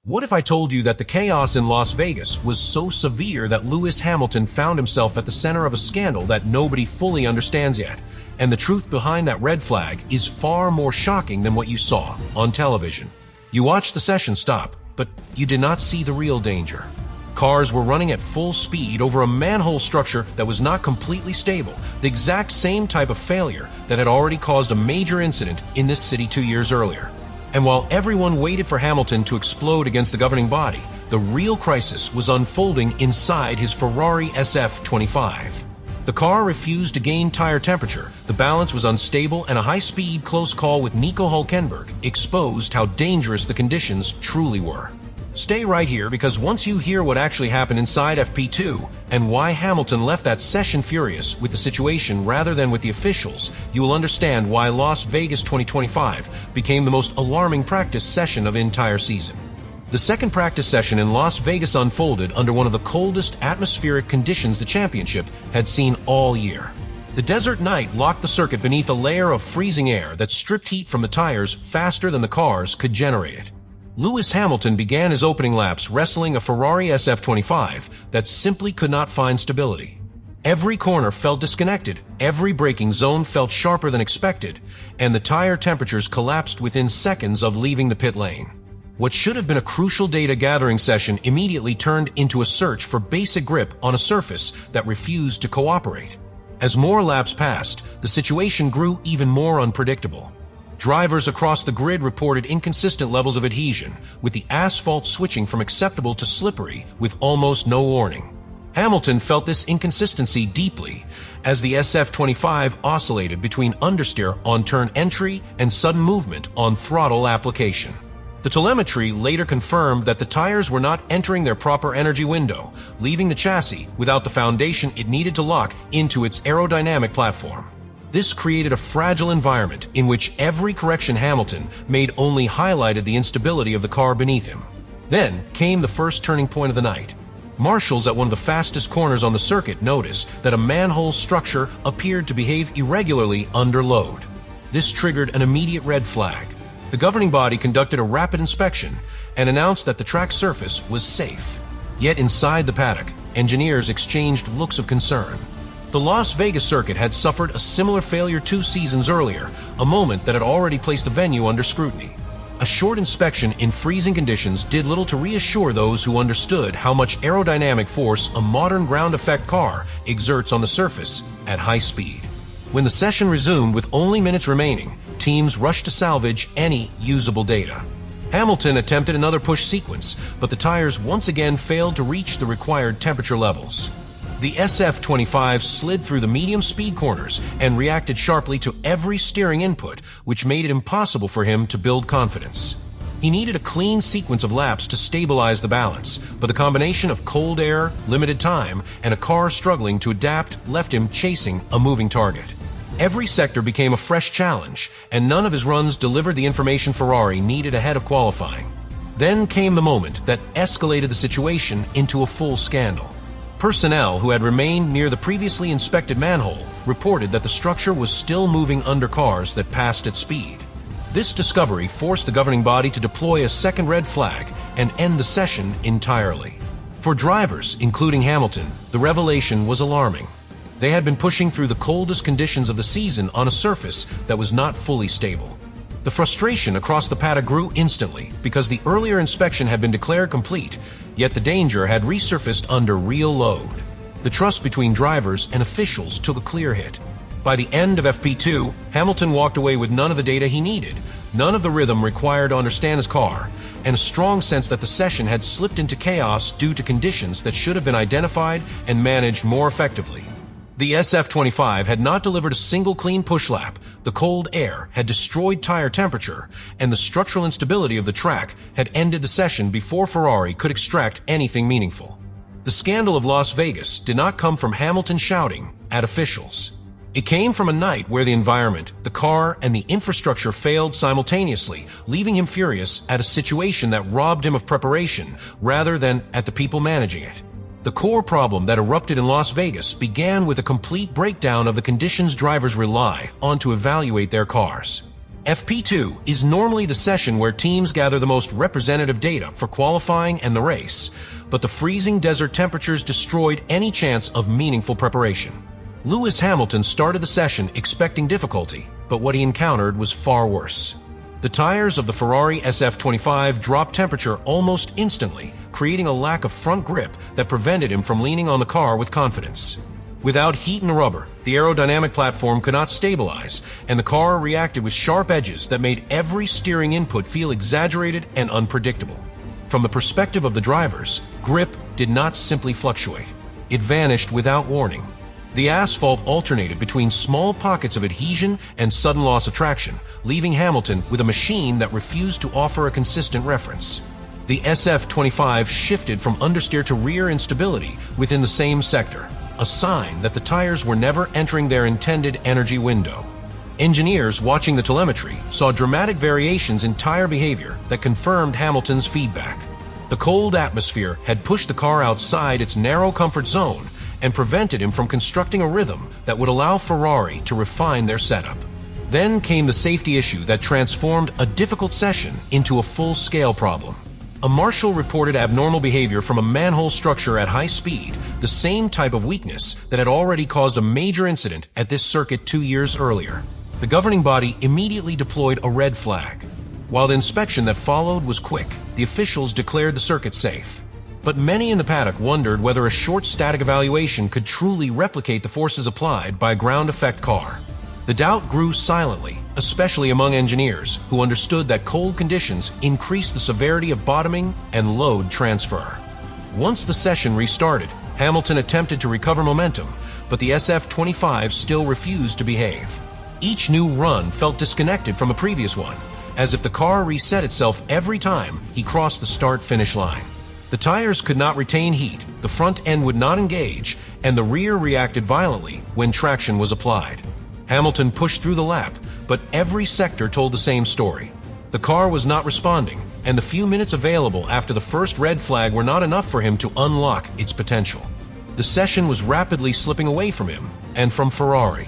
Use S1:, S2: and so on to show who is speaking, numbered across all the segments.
S1: What if I told you that the chaos in Las Vegas was so severe that Lewis Hamilton found himself at the center of a scandal that nobody fully understands yet, and the truth behind that red flag is far more shocking than what you saw on television? You watched the session stop, but you did not see the real danger. Cars were running at full speed over a manhole structure that was not completely stable, the exact same type of failure that had already caused a major incident in this city 2 years earlier. And while everyone waited for Hamilton to explode against the governing body, the real crisis was unfolding inside his Ferrari SF25. The car refused to gain tire temperature, the balance was unstable, and a high-speed close call with Nico Hülkenberg exposed how dangerous the conditions truly were. Stay right here, because once you hear what actually happened inside FP2 and why Hamilton left that session furious with the situation rather than with the officials, you will understand why Las Vegas 2025 became the most alarming practice session of the entire season. The second practice session in Las Vegas unfolded under one of the coldest atmospheric conditions the championship had seen all year. The desert night locked the circuit beneath a layer of freezing air that stripped heat from the tires faster than the cars could generate it. Lewis Hamilton began his opening laps wrestling a Ferrari SF25 that simply could not find stability. Every corner felt disconnected, every braking zone felt sharper than expected, and the tire temperatures collapsed within seconds of leaving the pit lane. What should have been a crucial data gathering session immediately turned into a search for basic grip on a surface that refused to cooperate. As more laps passed, the situation grew even more unpredictable. Drivers across the grid reported inconsistent levels of adhesion, with the asphalt switching from acceptable to slippery with almost no warning. Hamilton felt this inconsistency deeply as the SF25 oscillated between understeer on turn entry and sudden movement on throttle application. The telemetry later confirmed that the tires were not entering their proper energy window, leaving the chassis without the foundation it needed to lock into its aerodynamic platform. This created a fragile environment in which every correction Hamilton made only highlighted the instability of the car beneath him. Then came the first turning point of the night. Marshals at one of the fastest corners on the circuit noticed that a manhole structure appeared to behave irregularly under load. This triggered an immediate red flag. The governing body conducted a rapid inspection and announced that the track surface was safe. Yet inside the paddock, engineers exchanged looks of concern. The Las Vegas circuit had suffered a similar failure 2 seasons earlier, a moment that had already placed the venue under scrutiny. A short inspection in freezing conditions did little to reassure those who understood how much aerodynamic force a modern ground effect car exerts on the surface at high speed. When the session resumed with only minutes remaining, teams rushed to salvage any usable data. Hamilton attempted another push sequence, but the tires once again failed to reach the required temperature levels. The SF25 slid through the medium speed corners and reacted sharply to every steering input, which made it impossible for him to build confidence. He needed a clean sequence of laps to stabilize the balance, but the combination of cold air, limited time, and a car struggling to adapt left him chasing a moving target. Every sector became a fresh challenge, and none of his runs delivered the information Ferrari needed ahead of qualifying. Then came the moment that escalated the situation into a full scandal. Personnel who had remained near the previously inspected manhole reported that the structure was still moving under cars that passed at speed. This discovery forced the governing body to deploy a second red flag and end the session entirely. For drivers, including Hamilton, the revelation was alarming. They had been pushing through the coldest conditions of the season on a surface that was not fully stable. The frustration across the paddock grew instantly because the earlier inspection had been declared complete, yet the danger had resurfaced under real load. The trust between drivers and officials took a clear hit. By the end of FP2, Hamilton walked away with none of the data he needed, none of the rhythm required to understand his car, and a strong sense that the session had slipped into chaos due to conditions that should have been identified and managed more effectively. The SF25 had not delivered a single clean push lap, the cold air had destroyed tire temperature, and the structural instability of the track had ended the session before Ferrari could extract anything meaningful. The scandal of Las Vegas did not come from Hamilton shouting at officials. It came from a night where the environment, the car, and the infrastructure failed simultaneously, leaving him furious at a situation that robbed him of preparation rather than at the people managing it. The core problem that erupted in Las Vegas began with a complete breakdown of the conditions drivers rely on to evaluate their cars. FP2 is normally the session where teams gather the most representative data for qualifying and the race, but the freezing desert temperatures destroyed any chance of meaningful preparation. Lewis Hamilton started the session expecting difficulty, but what he encountered was far worse. The tires of the Ferrari SF25 dropped temperature almost instantly, creating a lack of front grip that prevented him from leaning on the car with confidence. Without heat in the rubber, the aerodynamic platform could not stabilize, and the car reacted with sharp edges that made every steering input feel exaggerated and unpredictable. From the perspective of the drivers, grip did not simply fluctuate. It vanished without warning. The asphalt alternated between small pockets of adhesion and sudden loss of traction, leaving Hamilton with a machine that refused to offer a consistent reference. The SF25 shifted from understeer to rear instability within the same sector, a sign that the tires were never entering their intended energy window. Engineers watching the telemetry saw dramatic variations in tire behavior that confirmed Hamilton's feedback. The cold atmosphere had pushed the car outside its narrow comfort zone and prevented him from constructing a rhythm that would allow Ferrari to refine their setup. Then came the safety issue that transformed a difficult session into a full-scale problem. A marshal reported abnormal behavior from a manhole structure at high speed, the same type of weakness that had already caused a major incident at this circuit 2 years earlier. The governing body immediately deployed a red flag. While the inspection that followed was quick, the officials declared the circuit safe. But many in the paddock wondered whether a short static evaluation could truly replicate the forces applied by a ground effect car. The doubt grew silently, especially among engineers who understood that cold conditions increased the severity of bottoming and load transfer. Once the session restarted, Hamilton attempted to recover momentum, but the SF25 still refused to behave. Each new run felt disconnected from the previous one, as if the car reset itself every time he crossed the start-finish line. The tires could not retain heat, the front end would not engage, and the rear reacted violently when traction was applied. Hamilton pushed through the lap, but every sector told the same story. The car was not responding, and the few minutes available after the first red flag were not enough for him to unlock its potential. The session was rapidly slipping away from him and from Ferrari.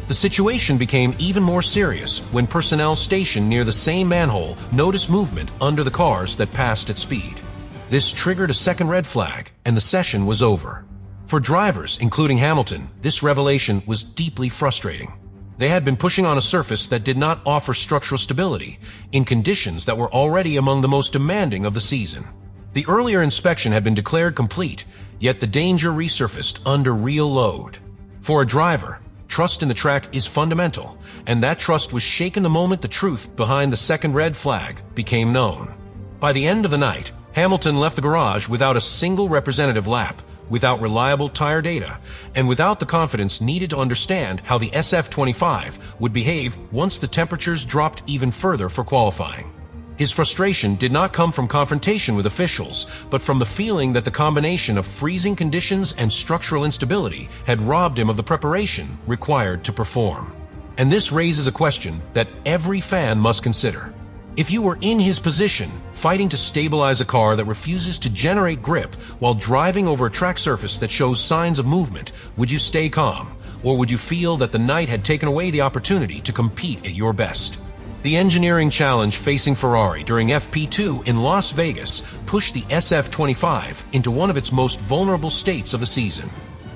S1: The situation became even more serious when personnel stationed near the same manhole noticed movement under the cars that passed at speed. This triggered a second red flag, and the session was over. For drivers, including Hamilton, this revelation was deeply frustrating. They had been pushing on a surface that did not offer structural stability, in conditions that were already among the most demanding of the season. The earlier inspection had been declared complete, yet the danger resurfaced under real load. For a driver, trust in the track is fundamental, and that trust was shaken the moment the truth behind the second red flag became known. By the end of the night, Hamilton left the garage without a single representative lap, without reliable tire data, and without the confidence needed to understand how the SF25 would behave once the temperatures dropped even further for qualifying. His frustration did not come from confrontation with officials, but from the feeling that the combination of freezing conditions and structural instability had robbed him of the preparation required to perform. And this raises a question that every fan must consider. If you were in his position, fighting to stabilize a car that refuses to generate grip while driving over a track surface that shows signs of movement, would you stay calm, or would you feel that the night had taken away the opportunity to compete at your best? The engineering challenge facing Ferrari during FP2 in Las Vegas pushed the SF25 into one of its most vulnerable states of the season.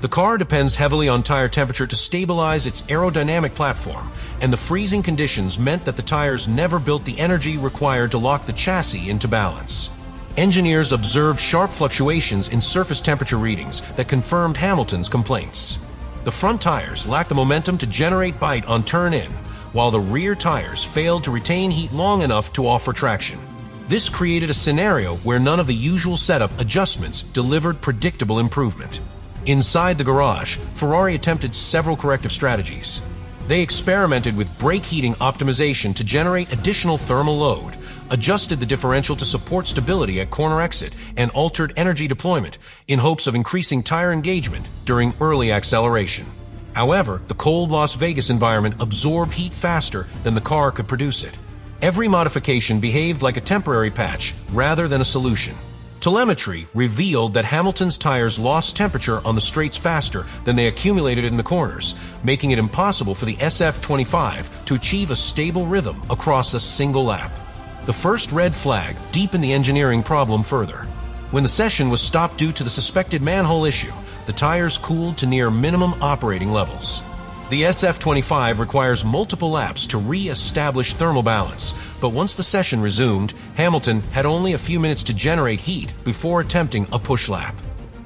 S1: The car depends heavily on tire temperature to stabilize its aerodynamic platform, and the freezing conditions meant that the tires never built the energy required to lock the chassis into balance. Engineers observed sharp fluctuations in surface temperature readings that confirmed Hamilton's complaints. The front tires lacked the momentum to generate bite on turn-in, while the rear tires failed to retain heat long enough to offer traction. This created a scenario where none of the usual setup adjustments delivered predictable improvement. Inside the garage, Ferrari attempted several corrective strategies. They experimented with brake heating optimization to generate additional thermal load, adjusted the differential to support stability at corner exit, and altered energy deployment in hopes of increasing tire engagement during early acceleration. However, the cold Las Vegas environment absorbed heat faster than the car could produce it. Every modification behaved like a temporary patch rather than a solution. Telemetry revealed that Hamilton's tires lost temperature on the straights faster than they accumulated in the corners, making it impossible for the SF25 to achieve a stable rhythm across a single lap. The first red flag deepened the engineering problem further. When the session was stopped due to the suspected manhole issue, the tires cooled to near minimum operating levels. The SF25 requires multiple laps to re-establish thermal balance, but once the session resumed, Hamilton had only a few minutes to generate heat before attempting a push lap.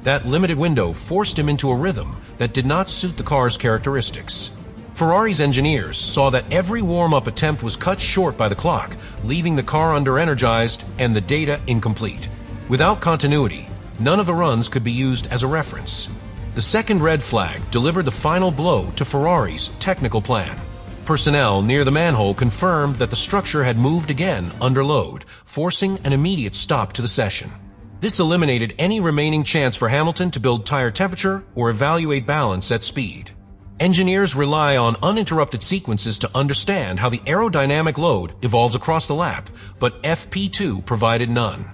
S1: That limited window forced him into a rhythm that did not suit the car's characteristics. Ferrari's engineers saw that every warm-up attempt was cut short by the clock, leaving the car under-energized and the data incomplete. Without continuity, none of the runs could be used as a reference. The second red flag delivered the final blow to Ferrari's technical plan. Personnel near the manhole confirmed that the structure had moved again under load, forcing an immediate stop to the session. This eliminated any remaining chance for Hamilton to build tire temperature or evaluate balance at speed. Engineers rely on uninterrupted sequences to understand how the aerodynamic load evolves across the lap, but FP2 provided none.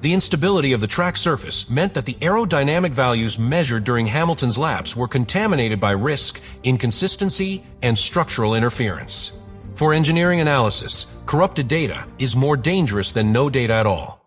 S1: The instability of the track surface meant that the aerodynamic values measured during Hamilton's laps were contaminated by risk, inconsistency, and structural interference. For engineering analysis, corrupted data is more dangerous than no data at all.